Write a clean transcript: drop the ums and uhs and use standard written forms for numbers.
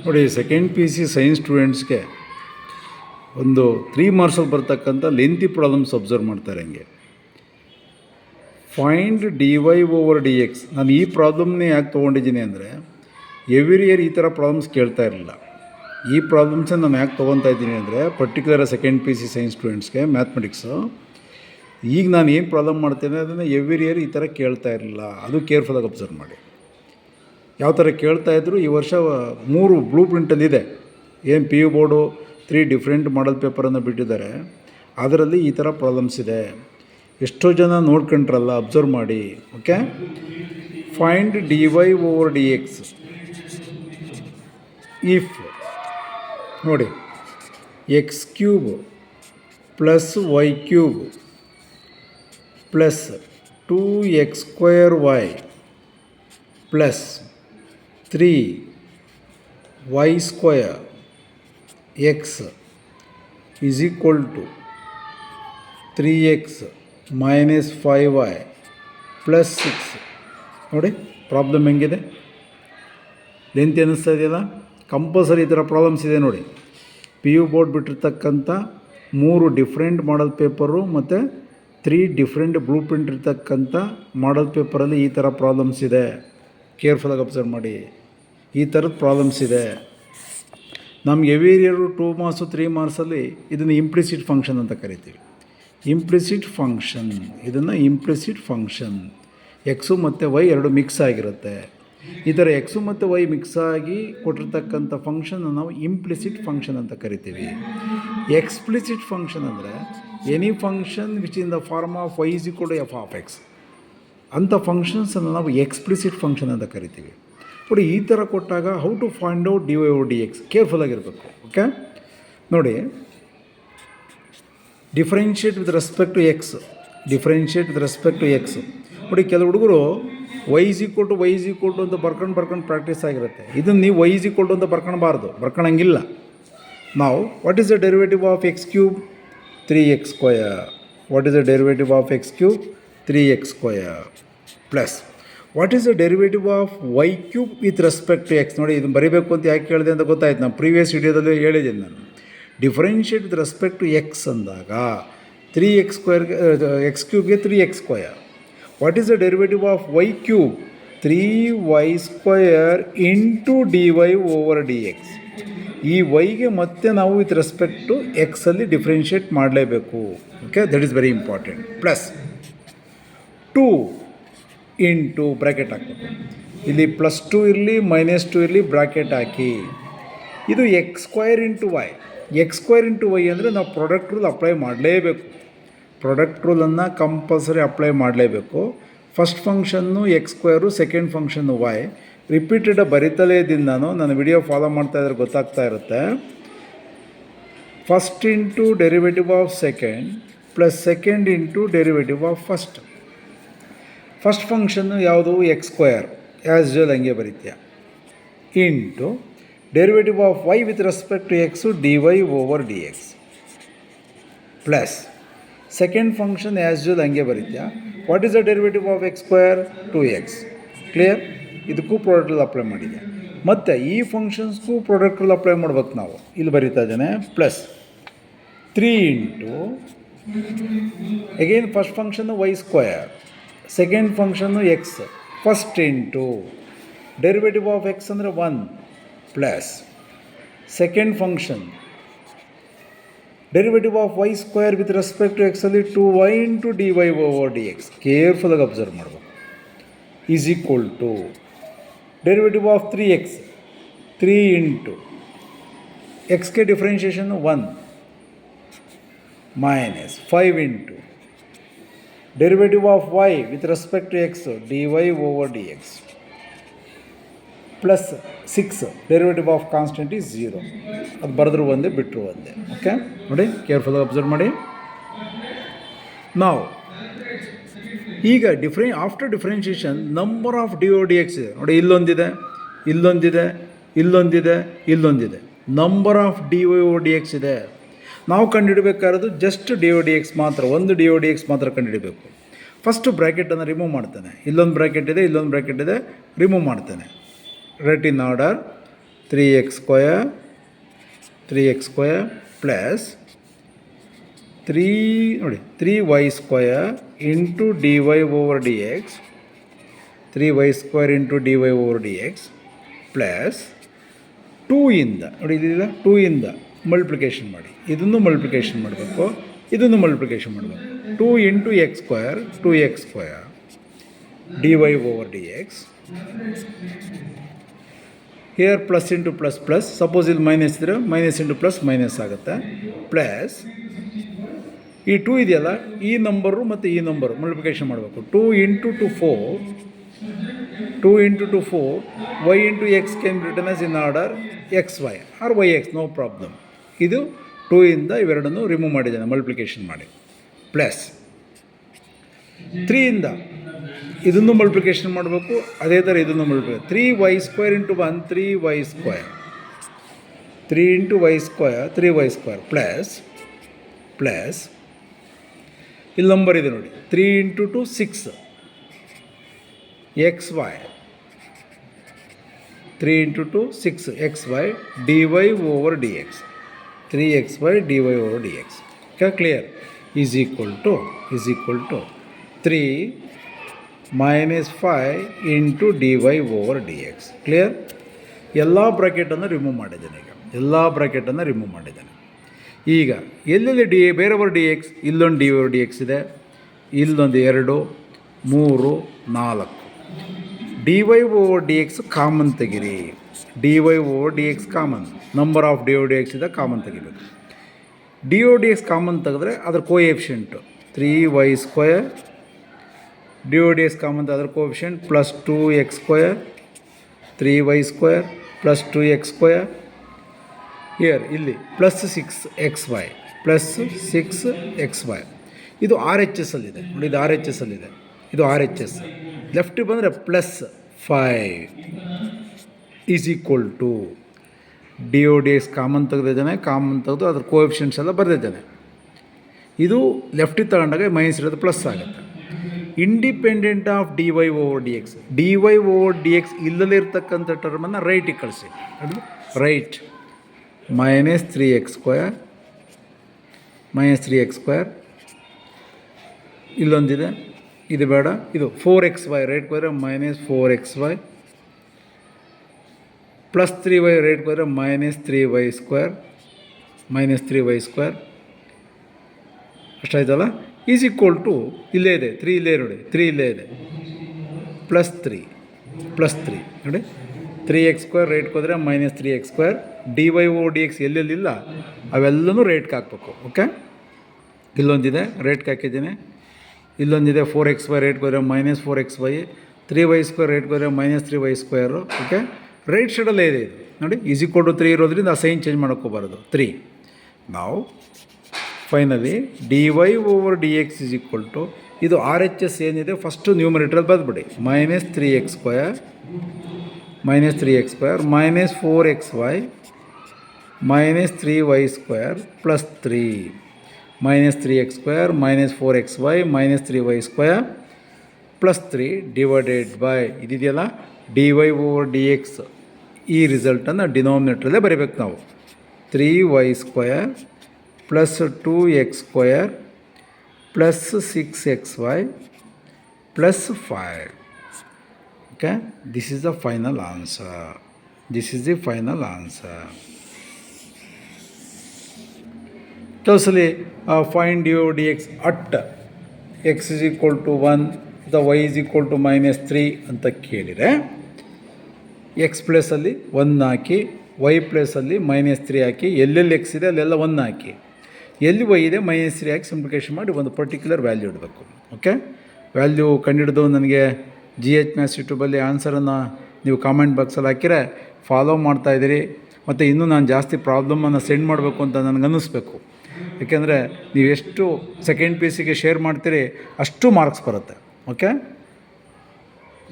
ನೋಡಿ, second P U C science ಸ್ಟೂಡೆಂಟ್ಸ್ಗೆ ಒಂದು 3 ಮಾರ್ಕ್ಸಲ್ಲಿ ಬರ್ತಕ್ಕಂಥ ಲೆಂತಿ ಪ್ರಾಬ್ಲಮ್ಸ್ ಅಬ್ಸರ್ವ್ ಮಾಡ್ತಾರೆ. ಹಂಗೆ ಫೈಂಡ್ dy ಓವರ್ dx. ನಾನು ಈ ಪ್ರಾಬ್ಲಮ್ನೇ ಯಾಕೆ ತೊಗೊಂಡಿದ್ದೀನಿ ಅಂದರೆ, ಎವ್ರಿ ಇಯರ್ ಈ ಥರ ಪ್ರಾಬ್ಲಮ್ಸ್ ಕೇಳ್ತಾ ಇರಲಿಲ್ಲ. ಈ ಪ್ರಾಬ್ಲಮ್ಸನ್ನು ನಾನು ಯಾಕೆ ತೊಗೊತಾ ಇದ್ದೀನಿ ಅಂದರೆ, particular second P U C science ಸ್ಟೂಡೆಂಟ್ಸ್ಗೆ ಮ್ಯಾಥಮೆಟಿಕ್ಸು ಈಗ ನಾನು ಏನು ಪ್ರಾಬ್ಲಮ್ ಮಾಡ್ತೇನೆ ಅದನ್ನು ಎವ್ರಿ ಇಯರ್ ಈ ಥರ ಕೇಳ್ತಾ ಇರಲಿಲ್ಲ. ಅದು ಕೇರ್ಫುಲ್ಲಾಗಿ ಅಬ್ಸರ್ವ್ ಮಾಡಿ. ಯಾವ ಥರ ಕೇಳ್ತಾಯಿದ್ರು, ಈ ವರ್ಷ 3 ಬ್ಲೂ ಪ್ರಿಂಟಲ್ಲಿದೆ. ಏನು P U board 3 different model ಪೇಪರನ್ನು ಬಿಟ್ಟಿದ್ದಾರೆ. ಅದರಲ್ಲಿ ಈ ಥರ ಪ್ರಾಬ್ಲಮ್ಸ್ ಇದೆ. ಎಷ್ಟೋ ಜನ ನೋಡ್ಕೊಂಡ್ರಲ್ಲ, ಅಬ್ಸರ್ವ್ ಮಾಡಿ. Okay, find dy over dx. If ನೋಡಿ, x cube plus y cube plus 2x² plus 3y² x is equal to 3x minus 5y plus 6. ನೋಡಿ ಪ್ರಾಬ್ಲಮ್ ಹೆಂಗಿದೆ, ಲೆಂತಿ ಅನ್ನಿಸ್ತಾ ಇದೆಯಲ್ಲ. ಕಂಪಲ್ಸರಿ ಈ ಥರ ಪ್ರಾಬ್ಲಮ್ಸ್ ಇದೆ ನೋಡಿ. ಪಿ ಯು ಬೋರ್ಡ್ ಬಿಟ್ಟಿರ್ತಕ್ಕಂಥ 3 ಡಿಫ್ರೆಂಟ್ ಮಾಡಲ್ ಪೇಪರು ಮತ್ತು 3 ಡಿಫ್ರೆಂಟ್ ಬ್ಲೂ ಪ್ರಿಂಟ್ ಇರ್ತಕ್ಕಂಥ ಮಾಡಲ್ ಪೇಪರಲ್ಲಿ ಈ ಥರ ಪ್ರಾಬ್ಲಮ್ಸ್ ಇದೆ. ಕೇರ್ಫುಲ್ಲಾಗಿ ಅಬ್ಸರ್ವ್ ಮಾಡಿ. ಈ ಥರದ ಪ್ರಾಬ್ಲಮ್ಸ್ ಇದೆ. ನಮ್ಗೆ ಎವ್ರಿ ಇಯರು 2 ಮಾರ್ಕ್ಸು 3 ಮಾರ್ಕ್ಸಲ್ಲಿ ಇದನ್ನು ಇಂಪ್ಲಿಸಿಟ್ ಫಂಕ್ಷನ್ ಅಂತ ಕರಿತೀವಿ. ಇಂಪ್ಲಿಸಿಟ್ ಫಂಕ್ಷನ್, ಇದನ್ನು ಇಂಪ್ಲಿಸಿಟ್ ಫಂಕ್ಷನ್. ಎಕ್ಸು ಮತ್ತು ವೈ ಎರಡು ಮಿಕ್ಸ್ ಆಗಿರುತ್ತೆ. ಈ ಥರ ಎಕ್ಸು ಮತ್ತು ವೈ ಮಿಕ್ಸ್ ಆಗಿ ಕೊಟ್ಟಿರ್ತಕ್ಕಂಥ ಫಂಕ್ಷನ್ನ ನಾವು ಇಂಪ್ಲಿಸಿಟ್ ಫಂಕ್ಷನ್ ಅಂತ ಕರಿತೀವಿ. ಎಕ್ಸ್ಪ್ಲಿಸಿಟ್ ಫಂಕ್ಷನ್ ಅಂದರೆ any function which in the form of y is equal to f of x. ಅಂಥ ಫಂಕ್ಷನ್ಸನ್ನು ನಾವು ಎಕ್ಸ್ಪ್ಲಿಸಿಟ್ ಫಂಕ್ಷನ್ ಅಂತ ಕರಿತೀವಿ. ನೋಡಿ, ಈ ಥರ ಕೊಟ್ಟಾಗ how to find out dy over dx ಕೇರ್ಫುಲ್ಲಾಗಿರಬೇಕು. ಓಕೆ, ನೋಡಿ, differentiate with respect to x. Differentiate with respect to x. ನೋಡಿ, ಕೆಲವು ಹುಡುಗರು y ಈಸ್ ಈಕ್ವಲ್ ಟು ಅಂತ ಬರ್ಕೊಂಡು ಪ್ರಾಕ್ಟೀಸ್ ಆಗಿರುತ್ತೆ. ಇದನ್ನು ನೀವು y ಈಸ್ ಈಕ್ವಲ್ ಟು ಅಂತ ಬರ್ಕೊಳಂಗಿಲ್ಲ. ನಾವು what is the derivative of x cube? 3x². What is the derivative of x cube? 3x² plus what is the derivative of y cube with respect to x. ನೋಡಿ, ಇದನ್ನು ಬರೀಬೇಕು ಅಂತ ಯಾಕೆ ಹೇಳಿದೆ ಅಂತ ಗೊತ್ತಾಯ್ತು. ನಾನು ಪ್ರೀವಿಯಸ್ ವಿಡಿಯೋದಲ್ಲಿ ಹೇಳಿದ್ದೀನಿ. ನಾನು differentiate with respect to x ಅಂದಾಗ 3x², ಎಕ್ಸ್ ಕ್ಯೂಬ್ಗೆ 3x². What is the derivative of y cube? 3y² into dy over dx. ಈ ವೈಗೆ ಮತ್ತೆ ನಾವು ವಿತ್ ರೆಸ್ಪೆಕ್ಟ್ ಟು ಎಕ್ಸಲ್ಲಿ ಡಿಫ್ರೆನ್ಷಿಯೇಟ್ ಮಾಡಲೇಬೇಕು. Okay, that is very important. Plus 2 into bracket ಹಾಕಬೇಕು. ಇಲ್ಲಿ +2 ಇರಲಿ -2 ಇರಲಿ ಬ್ರ್ಯಾಕೆಟ್ ಹಾಕಿ. ಇದು x² into Y. x² into y ಅಂದರೆ ನಾವು ಪ್ರಾಡಕ್ಟ್ ರೂಲ್ ಅಪ್ಲೈ ಮಾಡಲೇಬೇಕು. ಪ್ರಾಡಕ್ಟ್ ರೂಲನ್ನು ಕಂಪಲ್ಸರಿ ಅಪ್ಲೈ ಮಾಡಲೇಬೇಕು. First function x², second function y. Repeated ಬರಿತಲೇ ಇದ್ದೀನಿ ನಾನು. ನನ್ನ ವಿಡಿಯೋ ಫಾಲೋ ಮಾಡ್ತಾಯಿದ್ರೆ ಗೊತ್ತಾಗ್ತಾ ಇರುತ್ತೆ. First into derivative of second plus second into derivative of first. First function ಯಾವುದು? x² ಆ್ಯಸ್ ಯೂಶುವಲ್ ಹಂಗೆ ಬರೀತೀಯ. Into derivative of y with respect to x dy over dx plus second function as usual ಹಂಗೆ ಬರೀತೀಯ. What is the derivative of x²? 2x. Clear? ಇದಕ್ಕೂ product rule apply ಮಾಡಿದೆ. ಮತ್ತು ಈ ಫಂಕ್ಷನ್ಸ್ಗೂ product rule apply ಮಾಡ್ಬೇಕು ನಾವು. ಇಲ್ಲಿ ಬರೀತಾ ಇದ್ದೇನೆ. Plus 3 into again first function y², second function x. First into derivative of x ಅಂದರೆ 1 plus second function derivative of y² with respect to ಎಕ್ಸಲ್ಲಿ 2y into dy over dx. ಕೇರ್ಫುಲ್ಲಾಗಿ observe ಮಾಡಬೇಕು. Is equal to derivative of 3x, 3 into ಎಕ್ಸ್ಗೆ differentiation 1 minus 5 into derivative of y with respect to x dy over dx plus 6 derivative of constant is 0. ಅದು ಬರೆದ್ರು ಒಂದೇ, ಬಿಟ್ಟರು ಒಂದೇ. Okay, ನೋಡಿ ಕೇರ್ಫುಲ್ಲಾಗಿ observe ಮಾಡಿ. ನಾವು ಈಗ after differentiation number of dy over dx ಇದೆ ನೋಡಿ. ಇಲ್ಲೊಂದಿದೆ. Number of dy over dx ಇದೆ. ನಾವು ಕಂಡುಹಿಡಬೇಕಾಗಿರೋದು ಜಸ್ಟ್ dy ಓವರ್ dx ಮಾತ್ರ. ಒಂದು dy ಓವರ್ dx ಮಾತ್ರ ಕಂಡುಹಿಡಬೇಕು. ಫಸ್ಟು ಬ್ರ್ಯಾಕೆಟನ್ನು ರಿಮೂವ್ ಮಾಡ್ತಾನೆ. ಇಲ್ಲೊಂದು ಬ್ರ್ಯಾಕೆಟ್ ಇದೆ, ರಿಮೂವ್ ಮಾಡ್ತಾನೆ. Right in order. 3x square plus 3y square into dy over dx 3y square into dy over dx plus 2 ಇಂದ ನೋಡಿ ಇದಿಲ್ಲ 2 ಇಂದ ಮಲ್ಟಿಪ್ಲಿಕೇಶನ್ ಮಾಡಿ, ಇದನ್ನು ಮಲ್ಟಿಪ್ಲಿಕೇಶನ್ ಮಾಡಬೇಕು, ಇದನ್ನು ಮಲ್ಟಿಪ್ಲಿಕೇಶನ್ ಮಾಡಬೇಕು. 2 into X square 2x square dy over dx. Here plus into plus plus, suppose ಇಲ್ಲಿ ಮೈನಸ್ ಇದ್ದರೆ ಮೈನಸ್ ಇಂಟು ಪ್ಲಸ್ ಮೈನಸ್ ಆಗುತ್ತೆ, ಪ್ಲಸ್ ಈ 2 ಇದೆಯಲ್ಲ ಈ ನಂಬರು ಮತ್ತು ಈ ನಂಬರು ಮಲ್ಟಿಪ್ಲಿಕೇಶನ್ ಮಾಡಬೇಕು. 2 into 2 into 4 y into x can be written as in order x y or y x, no problem. ಇದು 2 ಇಂದ ಇವೆರಡನ್ನು ರಿಮೂವ್ ಮಾಡಿದ್ದಾನೆ ಮಲ್ಟಿಪ್ಲಿಕೇಶನ್ ಮಾಡಿ, ಪ್ಲಸ್ 3 ಇಂದ ಇದನ್ನು ಮಲ್ಟಿಪ್ಲಿಕೇಶನ್ ಮಾಡಬೇಕು, ಅದೇ ಥರ ಇದನ್ನು multiplication 3y square into 1 3y square 3 into y square 3y square plus ಇಲ್ಲಿ ನಂಬರ್ ಇದೆ ನೋಡಿ 3 into 2 6 xy 3 into 2 6 xy dy over dx 3xy dy over dx. Clear? Is equal to 3 minus 5 into dy over dx. Clear? ಎಲ್ಲ ಬ್ರಾಕೆಟನ್ನು remove ಮಾಡಿದ್ದೇನೆ. ಈಗ ಎಲ್ಲೆಲ್ಲಿ ಬೇರೆಯವರು d x, ಇಲ್ಲೊಂದು ಡಿ ಓವರ್ ಡಿ ಎಕ್ಸ್ ಇದೆ, ಇಲ್ಲೊಂದು 2 3 4 dy over d x common ತೆಗಿರಿ. dy over d x common, number of d over d x ಇದೆ, ಕಾಮನ್ ತೆಗಿಬೇಕು. D over d x common ತೆಗೆದ್ರೆ ಅದರ coefficient 3y square, d over d x common ಅದರ coefficient plus 2x square 3y square plus 2x square. Here ಇಲ್ಲಿ plus 6xy plus 6xy. ಇದು R H S ಅಲ್ಲಿದೆ ನೋಡಿ, ಇದು R H S ಅಲ್ಲಿದೆ, ಇದು ಆರ್ ಎಚ್ ಎಸ್. ಲೆಫ್ಟಿಗೆ ಬಂದರೆ plus 5 is equal to d o d x common ತೆಗೆದಿದ್ದಾನೆ, ಕಾಮನ್ ತೆಗೆದು ಅದ್ರ ಕೋಎಫಿಷಿಯಂಟ್ಸ್ ಎಲ್ಲ ಬರೆದಿದ್ದಾನೆ. ಇದು ಲೆಫ್ಟಿಗೆ ತಗೊಂಡಾಗ ಮೈನಸ್ ಇರೋದು ಪ್ಲಸ್ ಆಗುತ್ತೆ. Independent of d y over d x, d y over d x ಇಲ್ಲದೇ ಇರ್ತಕ್ಕಂಥ ಟರ್ಮನ್ನು ರೈಟಿಗೆ ಕಳಿಸಿ. ರೈಟ್ ಮೈನಸ್ 3x square ಇಲ್ಲೊಂದಿದೆ, ಇದು ಬೇಡ, ಇದು 4xy ರೈಟ್ ಹೋದರೆ minus 4xy plus 3y right ಹೋದರೆ ಮೈನಸ್ 3y square ಅಷ್ಟಾಯ್ತಲ್ಲ. ಈಸ್ ಈಕ್ವಲ್ ಟು ಇಲ್ಲೇ ಇದೆ 3, ಇಲ್ಲೇ ನೋಡಿ 3 ಇಲ್ಲೇ ಇದೆ, ಪ್ಲಸ್ 3 ನೋಡಿ 3x square ರೈಟ್ಗೆ ಹೋದರೆ minus 3x square. D y o d x ಎಲ್ಲೆಲ್ಲಿಲ್ಲ ಅವೆಲ್ಲನೂ ರೇಟ್ಗೆ ಹಾಕಬೇಕು. ಓಕೆ, ಇಲ್ಲೊಂದಿದೆ ರೇಟ್ಗೆ ಹಾಕಿದ್ದೀನಿ, ಇಲ್ಲೊಂದಿದೆ 4xy ರೇಟ್ಗೆ ಹೋದರೆ ಮೈನಸ್ 4xy, 3y square ರೇಟ್ಗೆ ಹೋದರೆ minus 3y square. Okay, right ಸೈಡಲ್ಲೇ ಇದೆ ಇದು ನೋಡಿ, ಈಸ್ ಈಕ್ವಲ್ ಟು 3 ಇರೋದ್ರಿಂದ ಆ ಸೈನ್ ಚೇಂಜ್ ಮಾಡ್ಕೋಬಾರ್ದು 3. ನಾವು finally d y over d x is equal to ಇದು ಆರ್ ಎಚ್ ಎಸ್ ಏನಿದೆ ಫಸ್ಟು ನ್ಯೂಮರೇಟ್ರಲ್ಲಿ ಬರೆದ್ಬಿಡಿ, minus 3x square minus 4xy minus 3y square plus 3 minus 3x square minus 4xy minus 3y square plus 3 divided by ಇದಿದೆಯಲ್ಲ d y over d x. ಈ ರಿಸಲ್ಟನ್ನು ಡಿನಾಮಿನೇಟ್ರಲ್ಲೇ ಬರೀಬೇಕು ನಾವು. 3y square plus 2x square plus 6xy plus 5. Okay, this is the final answer. Closely find dy dx at x is equal to 1 the y is equal to minus 3 ಅಂತ ಕೇಳಿದರೆ X ಪ್ಲೇಸಲ್ಲಿ 1 ಹಾಕಿ, Y ಪ್ಲೇಸಲ್ಲಿ minus 3 ಹಾಕಿ, ಎಲ್ಲೆಲ್ಲಿ X ಇದೆ ಅಲ್ಲೆಲ್ಲ 1 ಹಾಕಿ, ಎಲ್ಲಿ Y ಇದೆ minus 3 ಹಾಕಿ simplification ಮಾಡಿ ಒಂದು ಪರ್ಟಿಕ್ಯುಲರ್ ವ್ಯಾಲ್ಯೂ ಇಡಬೇಕು. ಓಕೆ, ವ್ಯಾಲ್ಯೂ ಕಂಡುಹಿಡಿದು ನನಗೆ GH ಮ್ಯಾಥ್ಸ್ ಯೂಟ್ಯೂಬಲ್ಲಿ ಆನ್ಸರನ್ನು ನೀವು ಕಾಮೆಂಟ್ ಬಾಕ್ಸಲ್ಲಿ ಹಾಕಿದರೆ ಫಾಲೋ ಮಾಡ್ತಾಯಿದ್ದೀರಿ. ಮತ್ತು ಇನ್ನೂ ನಾನು ಜಾಸ್ತಿ ಪ್ರಾಬ್ಲಮನ್ನು ಸೆಂಡ್ ಮಾಡಬೇಕು ಅಂತ ನನಗೆ ಅನ್ನಿಸ್ಬೇಕು. ಏಕೆಂದರೆ ನೀವು ಎಷ್ಟು ಸೆಕೆಂಡ್ ಪಿ ಸಿ ಗೆ ಶೇರ್ ಮಾಡ್ತೀರಿ ಅಷ್ಟು ಮಾರ್ಕ್ಸ್ ಬರುತ್ತೆ. ಓಕೆ.